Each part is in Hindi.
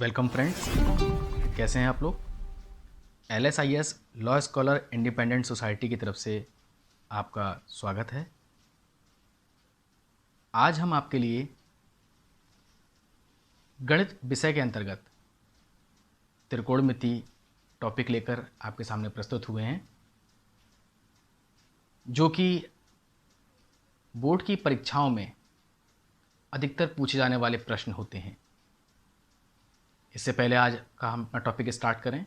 वेलकम फ्रेंड्स, कैसे हैं आप लोग। LSIS law scholar independent society की तरफ से आपका स्वागत है। आज हम आपके लिए गणित विषय के अंतर्गत त्रिकोणमिति टॉपिक लेकर आपके सामने प्रस्तुत हुए हैं, जो कि बोर्ड की परीक्षाओं में अधिकतर पूछे जाने वाले प्रश्न होते हैं। इससे पहले आज का हम अपना टॉपिक स्टार्ट करें।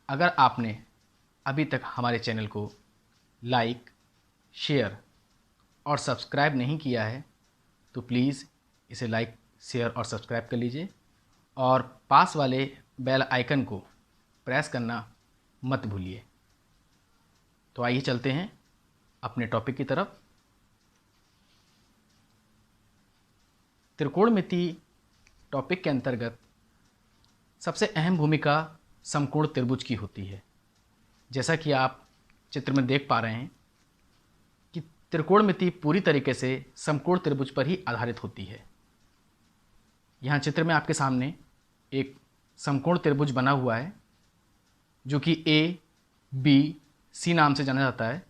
अगर आपने अभी तक हमारे चैनल को लाइक, शेयर और सब्सक्राइब नहीं किया है तो प्लीज़ इसे लाइक, शेयर और सब्सक्राइब कर लीजिए और पास वाले बेल आइकन को प्रेस करना मत भूलिए। तो आइए चलते हैं अपने टॉपिक की तरफ। त्रिकोणमिति टॉपिक के अंतर्गत सबसे अहम भूमिका समकोण त्रिभुज की होती है। जैसा कि आप चित्र में देख पा रहे हैं कि त्रिकोणमिति पूरी तरीके से समकोण त्रिभुज पर ही आधारित होती है। यहाँ चित्र में आपके सामने एक समकोण त्रिभुज बना हुआ है, जो कि ABC नाम से जाना जाता है,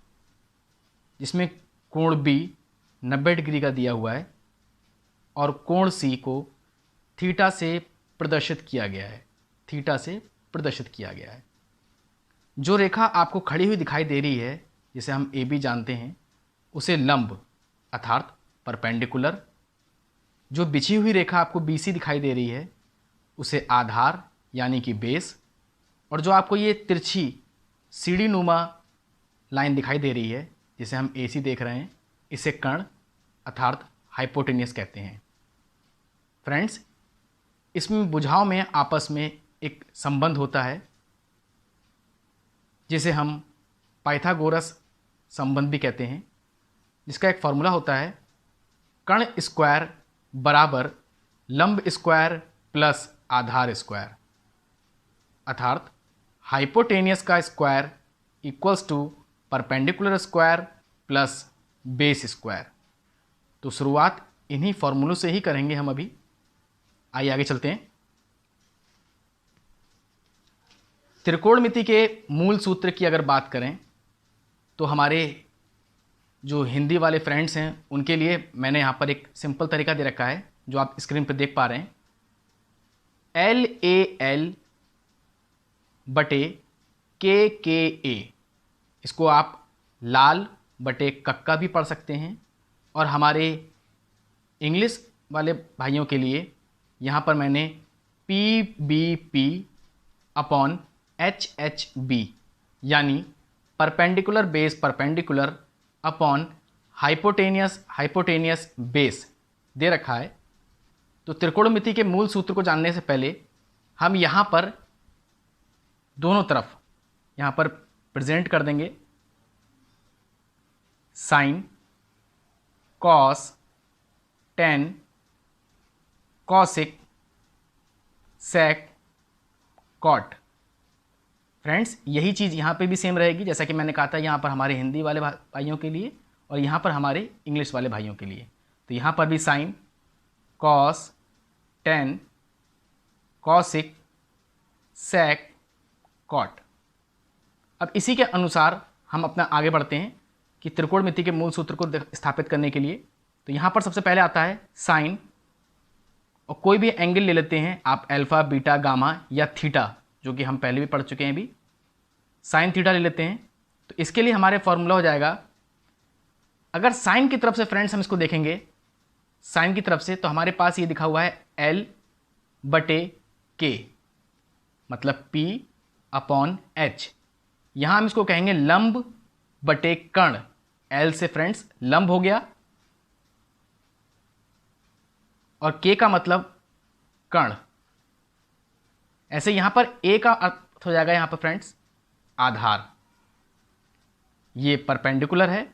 जिसमें कोण B 90 डिग्री का दिया हुआ है और कोण C को थीटा से प्रदर्शित किया गया है। जो रेखा आपको खड़ी हुई दिखाई दे रही है, जिसे हम AB जानते हैं, उसे लंब अर्थात परपेंडिकुलर। जो बिछी हुई रेखा आपको BC दिखाई दे रही है, उसे आधार यानी कि बेस। और जो आपको ये तिरछी सीढ़ी नुमा लाइन दिखाई दे रही है, जिसे हम AC देख रहे हैं, इसे कर्ण अर्थात हाइपोटेनियस कहते हैं। फ्रेंड्स, इसमें भुजाओं में आपस में एक संबंध होता है, जिसे हम पाइथागोरस संबंध भी कहते हैं, जिसका एक फॉर्मूला होता है कर्ण स्क्वायर बराबर लंब स्क्वायर प्लस आधार स्क्वायर, अर्थात हाइपोटेनियस का square equals to perpendicular square plus base square. तो शुरुआत इन्हीं फॉर्मूलों से ही करेंगे हम अभी। आइए आगे चलते हैं। त्रिकोणमिति के मूल सूत्र की अगर बात करें तो हमारे जो हिंदी वाले फ्रेंड्स हैं उनके लिए मैंने यहाँ पर एक सिंपल तरीका दे रखा है, जो आप स्क्रीन पर देख पा रहे हैं। LAL बटे KKA, इसको आप लाल बटे कक्का भी पढ़ सकते हैं। और हमारे इंग्लिश वाले भाइयों के लिए यहाँ पर मैंने PBP अपॉन HHB यानी perpendicular base perpendicular upon hypotenuse base दे रखा है। तो त्रिकोणमिति के मूल सूत्र को जानने से पहले हम यहाँ पर दोनों तरफ यहाँ पर प्रेजेंट कर देंगे। साइन, कॉस, टेन, कॉसिक, सेक, कॉट। फ्रेंड्स, यही चीज़ यहाँ पे भी सेम रहेगी, जैसा कि मैंने कहा था यहाँ पर हमारे हिंदी वाले भाइयों के लिए और यहाँ पर हमारे इंग्लिश वाले भाइयों के लिए। तो यहाँ पर भी साइन, कॉस, टेन, कॉसिक, सेक, कॉट। अब इसी के अनुसार हम अपना आगे बढ़ते हैं कि त्रिकोणमिति के मूल सूत्र को स्थापित करने के लिए। तो यहाँ पर सबसे पहले आता है साइन, और कोई भी एंगल ले लेते हैं आप, अल्फा, बीटा, गामा या थीटा, जो कि हम पहले भी पढ़ चुके हैं। अभी साइन थीटा ले लेते हैं। तो इसके लिए हमारे फॉर्मूला हो जाएगा, अगर साइन की तरफ से फ्रेंड्स हम इसको देखेंगे, साइन की तरफ से, तो हमारे पास ये दिखा हुआ है L बटे K मतलब P अपॉन H। यहाँ हम इसको कहेंगे लंब बटे कर्ण। L से फ्रेंड्स लंब हो गया और K का मतलब कर्ण। ऐसे यहां पर A का अर्थ हो जाएगा यहां पर फ्रेंड्स आधार। ये परपेंडिकुलर है,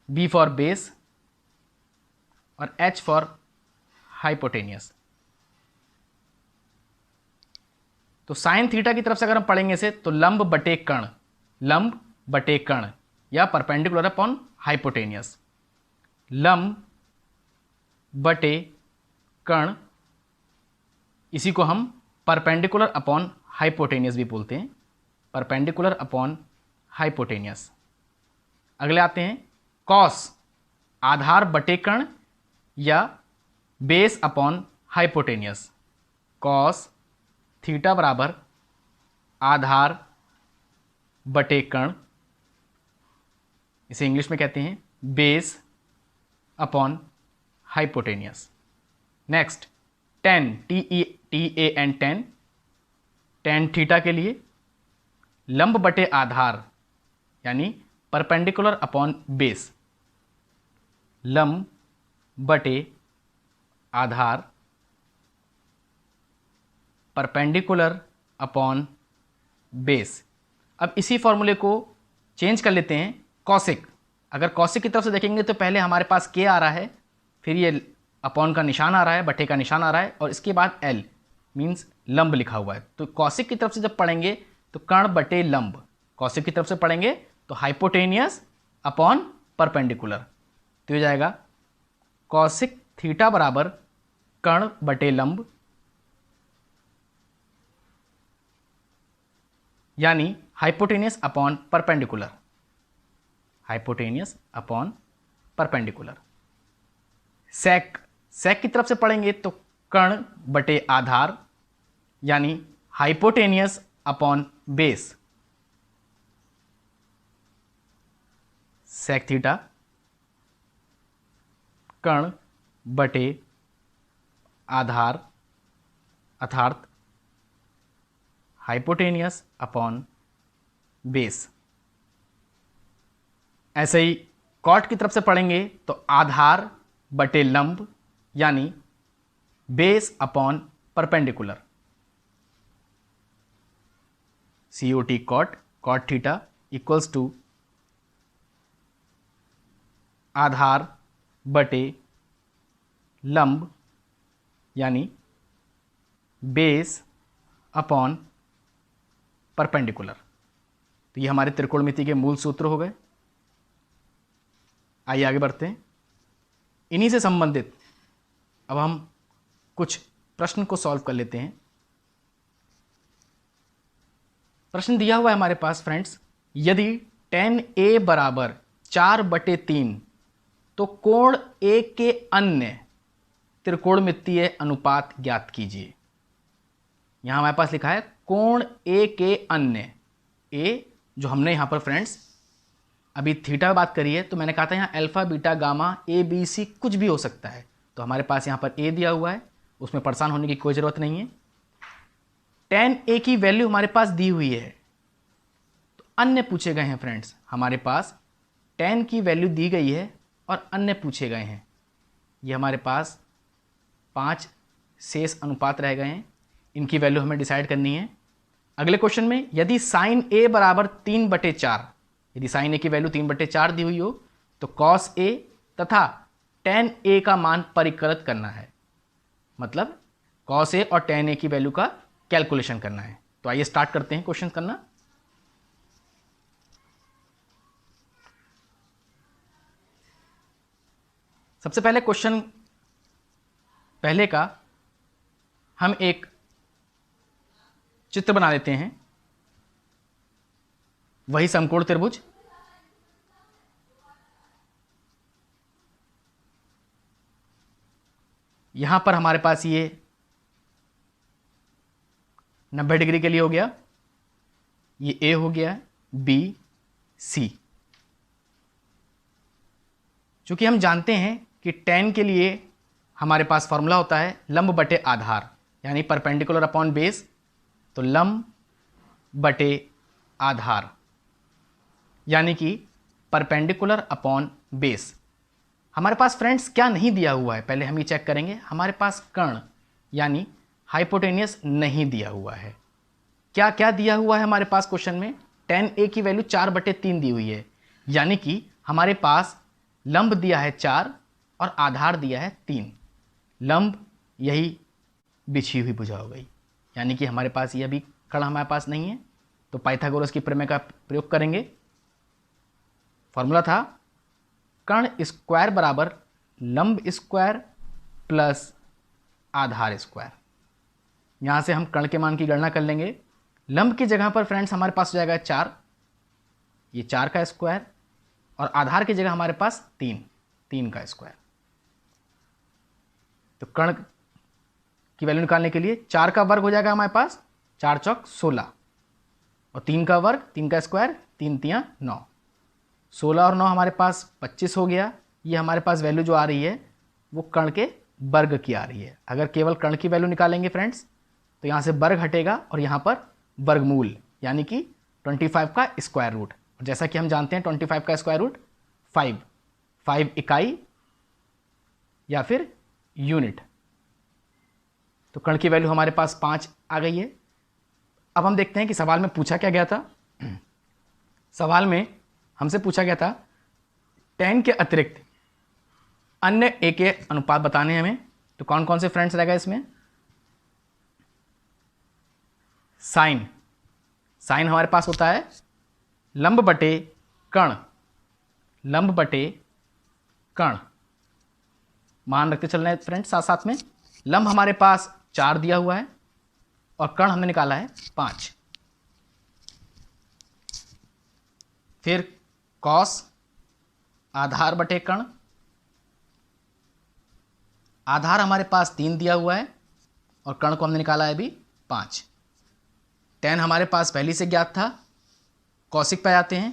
B फॉर बेस और H फॉर हाइपोटेनियस। तो साइन थीटा की तरफ से अगर हम पढ़ेंगे इसे, तो लंब बटे कर्ण या परपेंडिकुलर अपॉन हाइपोटेनियस। लंब बटे कर्ण, इसी को हम परपेंडिकुलर अपॉन हाइपोटेनियस भी बोलते हैं, परपेंडिकुलर अपॉन हाइपोटेनियस। अगले आते हैं कॉस, आधार बटे कर्ण या base upon hypotenuse. Cos theta बराबर आधार बटे कर्ण, इसे इंग्लिश में कहते हैं base upon hypotenuse. Next ten, TEN ten, tan theta के लिए लंब बटे आधार यानी परपेंडिकुलर अपॉन बेस, लंब बटे आधार परपेंडिकुलर अपॉन बेस। अब इसी फॉर्मूले को चेंज कर लेते हैं कॉसिक। अगर कॉसिक की तरफ से देखेंगे तो पहले हमारे पास के आ रहा है, फिर ये अपॉन का निशान आ रहा है, बटे का निशान आ रहा है, और इसके बाद एल मीन्स लंब लिखा हुआ है। तो कॉसिक की तरफ से जब पढ़ेंगे तो कर्ण बटे लंब, कॉसिक की तरफ से पढ़ेंगे तो हाइपोटेनियस अपॉन परपेंडिकुलर, तो हो जाएगा कॉसिक थीटा बराबर कर्ण बटे लंब, यानी hypotenuse upon perpendicular, hypotenuse upon perpendicular. Sec, sec की तरफ से पढ़ेंगे तो कर्ण बटे आधार यानी hypotenuse upon base, sec theta कर्ण बटे आधार अर्थात हाइपोटेनियस अपॉन बेस। ऐसे ही कॉट की तरफ से पढ़ेंगे तो आधार बटे लंब यानी base upon perpendicular, COT cot, cot theta equals to आधार बटे लंब यानी बेस अपॉन परपेंडिकुलर। तो ये हमारे त्रिकोणमिति के मूल सूत्र हो गए। आइए आगे बढ़ते हैं। इन्हीं से संबंधित अब हम कुछ प्रश्न को सॉल्व कर लेते हैं। प्रश्न दिया हुआ है हमारे पास फ्रेंड्स, यदि tan A बराबर 4/3 तो कोण A के अन्य त्रिकोणमितीय अनुपात ज्ञात कीजिए। यहां हमारे पास लिखा है कोण A के अन्य, A जो हमने यहां पर फ्रेंड्स अभी थीटा बात करी है, तो मैंने कहा था यहाँ अल्फा बीटा गामा ABC कुछ भी हो सकता है, तो हमारे पास यहाँ पर A दिया हुआ है, उसमें परेशान होने की कोई ज़रूरत नहीं है। tan A की वैल्यू हमारे पास दी हुई है, तो अन्य पूछे गए हैं फ्रेंड्स, हमारे पास tan की वैल्यू दी गई है और अन्य पूछे गए हैं। ये हमारे पास 5 शेष अनुपात रह गए हैं, इनकी वैल्यू हमें डिसाइड करनी है। अगले क्वेश्चन में यदि साइन A बराबर 3/4, यदि साइन A की वैल्यू 3/4 दी हुई हो तो कॉस A तथा tan A का मान परिकलित करना है, मतलब कॉस A और tan A की वैल्यू का कैलकुलेशन करना है। तो आइए स्टार्ट करते हैं क्वेश्चन करना। सबसे पहले क्वेश्चन पहले का हम एक चित्र बना लेते हैं, वही समकोण त्रिभुज। यहां पर हमारे पास ये 90 डिग्री के लिए हो गया, ये A हो गया, B C। चूंकि हम जानते हैं कि tan के लिए हमारे पास फॉर्मूला होता है लंब बटे आधार यानी परपेंडिकुलर अपॉन बेस, तो लंब बटे आधार यानी कि परपेंडिकुलर अपॉन बेस। हमारे पास फ्रेंड्स क्या नहीं दिया हुआ है, पहले हम ये चेक करेंगे। हमारे पास कर्ण यानी हाइपोटेनियस नहीं दिया हुआ है। क्या क्या दिया हुआ है हमारे पास क्वेश्चन में? tan A की वैल्यू 4/3 दी हुई है, यानी कि हमारे पास लंब दिया है 4 और आधार दिया है 3। लंब यही बिछी हुई भुजा हो गई, यानी कि हमारे पास ये अभी कर्ण हमारे पास नहीं है, तो पाइथागोरस की प्रमेय का प्रयोग करेंगे। फॉर्मूला था कर्ण स्क्वायर बराबर लंब स्क्वायर प्लस आधार स्क्वायर। यहाँ से हम कर्ण के मान की गणना कर लेंगे। लंब की जगह पर फ्रेंड्स हमारे पास हो जाएगा 4, ये 4 का स्क्वायर, और आधार की जगह हमारे पास 3 का स्क्वायर। तो कर्ण की वैल्यू निकालने के लिए 4 का वर्ग हो जाएगा हमारे पास 4 चौक 16, और 3 का वर्ग 3 का स्क्वायर 3 तियां 9, 16 और 9 हमारे पास 25 हो गया। ये हमारे पास वैल्यू जो आ रही है वो कर्ण के वर्ग की आ रही है। अगर केवल कर्ण की वैल्यू निकालेंगे फ्रेंड्स तो यहाँ से वर्ग हटेगा और यहाँ पर वर्गमूल यानी कि 25 का स्क्वायर रूट। और जैसा कि हम जानते हैं 25 का स्क्वायर रूट 5 इकाई या फिर यूनिट। तो कर्ण की वैल्यू हमारे पास 5 आ गई है। अब हम देखते हैं कि सवाल में पूछा क्या गया था। सवाल में हमसे पूछा गया था tan के अतिरिक्त अन्य a के अनुपात बताने हैं हमें। तो कौन कौन से फ्रेंड्स रहेगा इसमें? साइन हमारे पास होता है लंब बटे कर्ण, मान रखते चल रहे हैं फ्रेंड्स साथ साथ में। लंब हमारे पास 4 दिया हुआ है और कर्ण हमने निकाला है 5। फिर कॉस आधार बटे कर्ण, आधार हमारे पास 3 दिया हुआ है और कर्ण को हमने निकाला है अभी 5। tan हमारे पास पहले से ज्ञात था। कौशिक पे आते हैं।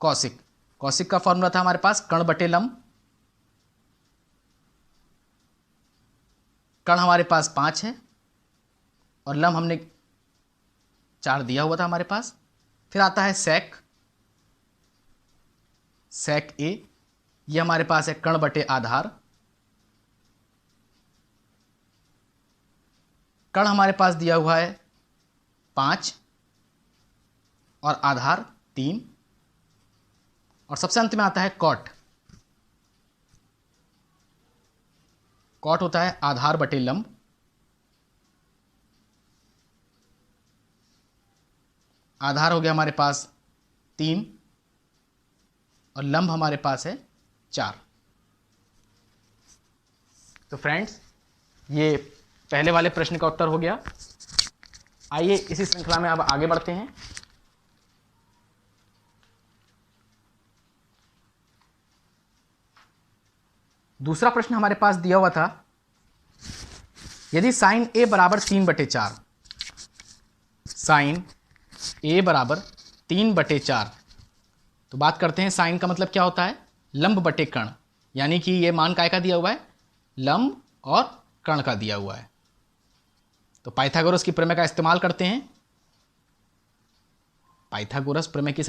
कौशिक का फॉर्मूला था हमारे पास कर्ण बटे लंब। कर्ण हमारे पास 5 है और लंब हमने 4 दिया हुआ था हमारे पास। फिर आता है सेक ए, ये हमारे पास है कर्ण बटे आधार। कर्ण हमारे पास दिया हुआ है 5 और आधार 3, और सबसे अंत में आता है कॉट होता है आधार बटे लंब। आधार हो गया हमारे पास 3 और लंब हमारे पास है 4। तो फ्रेंड्स ये पहले वाले प्रश्न का उत्तर हो गया। आइए इसी श्रृंखला में अब आगे बढ़ते हैं। दूसरा प्रश्न हमारे पास दिया हुआ था, यदि साइन a बराबर 3/4, साइन a बराबर 3/4, तो बात करते हैं साइन का मतलब क्या होता है? लंब बटे कर्ण, यानी कि ये मान काय का दिया हुआ है? लंब और कर्ण का दिया हुआ है। तो पाइथागोरस की प्रमेय का इस्तेमाल करते हैं। पाइथागोरस प्रमेय की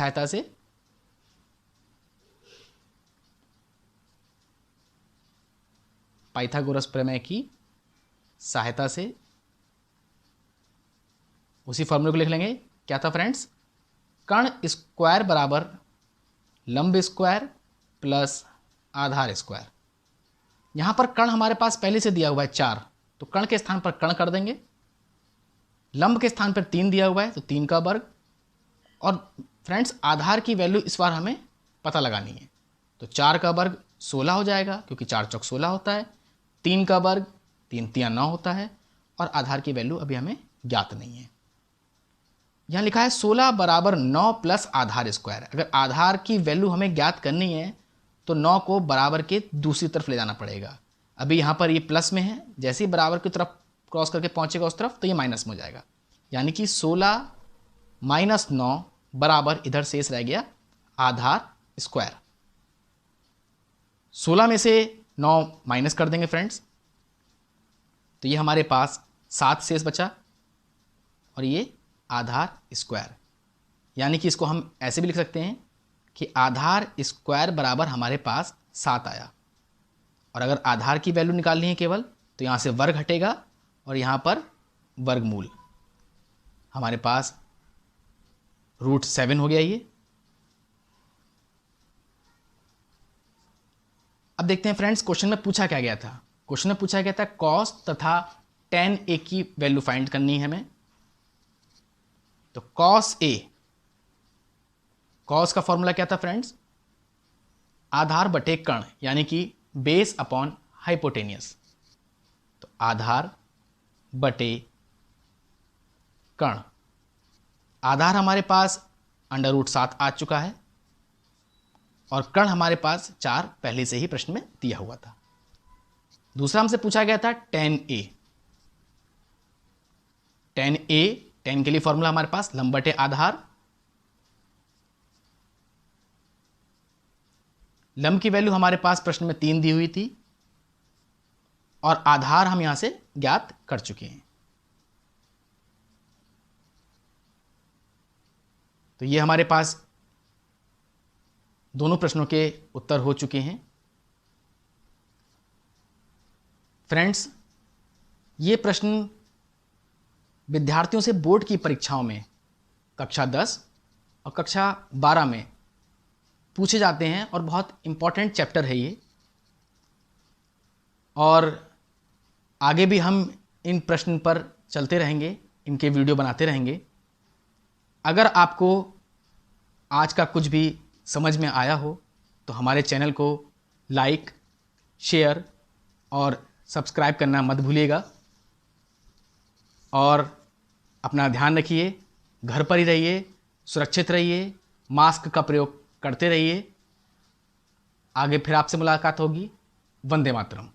सहायता से उसी फॉर्मूले को लिख लेंगे। क्या था फ्रेंड्स? कर्ण स्क्वायर बराबर लंब स्क्वायर प्लस आधार स्क्वायर। यहां पर कर्ण हमारे पास पहले से दिया हुआ है 4, तो कर्ण के स्थान पर कर्ण कर देंगे। लंब के स्थान पर 3 दिया हुआ है तो 3 का वर्ग, और फ्रेंड्स आधार की वैल्यू इस बार हमें पता लगानी है। तो 4 का वर्ग 16 हो जाएगा क्योंकि 4 चौक 16 होता है। 3 का वर्ग 3 तियां 9 होता है, और आधार की वैल्यू अभी हमें ज्ञात नहीं है। यहाँ लिखा है 16 बराबर 9 प्लस आधार स्क्वायर। अगर आधार की वैल्यू हमें ज्ञात करनी है तो 9 को बराबर के दूसरी तरफ ले जाना पड़ेगा। अभी यहाँ पर ये प्लस में है, जैसे ही बराबर की तरफ क्रॉस करके पहुँचेगा उस तरफ तो ये माइनस में हो जाएगा। यानी कि 16 माइनस 9 बराबर इधर शेष रह गया आधार स्क्वायर। 16 में से 9 माइनस कर देंगे फ्रेंड्स, तो ये हमारे पास 7 शेष बचा, और ये आधार स्क्वायर। यानी कि इसको हम ऐसे भी लिख सकते हैं कि आधार स्क्वायर बराबर हमारे पास 7 आया। और अगर आधार की वैल्यू निकालनी है केवल, तो यहाँ से वर्ग हटेगा और यहाँ पर वर्गमूल हमारे पास √7 हो गया ये। अब देखते हैं फ्रेंड्स क्वेश्चन में पूछा क्या गया था। क्वेश्चन में पूछा गया था कॉस तथा tan a की वैल्यू फाइंड करनी है हमें। तो कॉस का फॉर्मूला क्या था फ्रेंड्स? आधार बटे कर्ण, यानी कि बेस अपॉन हाइपोटेनियस। तो आधार बटे कर्ण। आधार हमारे पास √7 आ चुका है और कर्ण हमारे पास 4 पहले से ही प्रश्न में दिया हुआ था। दूसरा हमसे पूछा गया था tan A। tan के लिए फॉर्मूला हमारे पास लंब बटे आधार। लंब की वैल्यू हमारे पास प्रश्न में 3 दी हुई थी और आधार हम यहां से ज्ञात कर चुके हैं। तो ये हमारे पास दोनों प्रश्नों के उत्तर हो चुके हैं। फ्रेंड्स, ये प्रश्न विद्यार्थियों से बोर्ड की परीक्षाओं में कक्षा 10 और कक्षा 12 में पूछे जाते हैं और बहुत इम्पॉर्टेंट चैप्टर है ये। और आगे भी हम इन प्रश्न पर चलते रहेंगे, इनके वीडियो बनाते रहेंगे। अगर आपको आज का कुछ भी समझ में आया हो तो हमारे चैनल को लाइक, शेयर और सब्सक्राइब करना मत भूलिएगा। और अपना ध्यान रखिए, घर पर ही रहिए, सुरक्षित रहिए, मास्क का प्रयोग करते रहिए। आगे फिर आपसे मुलाकात होगी। वंदे मातरम।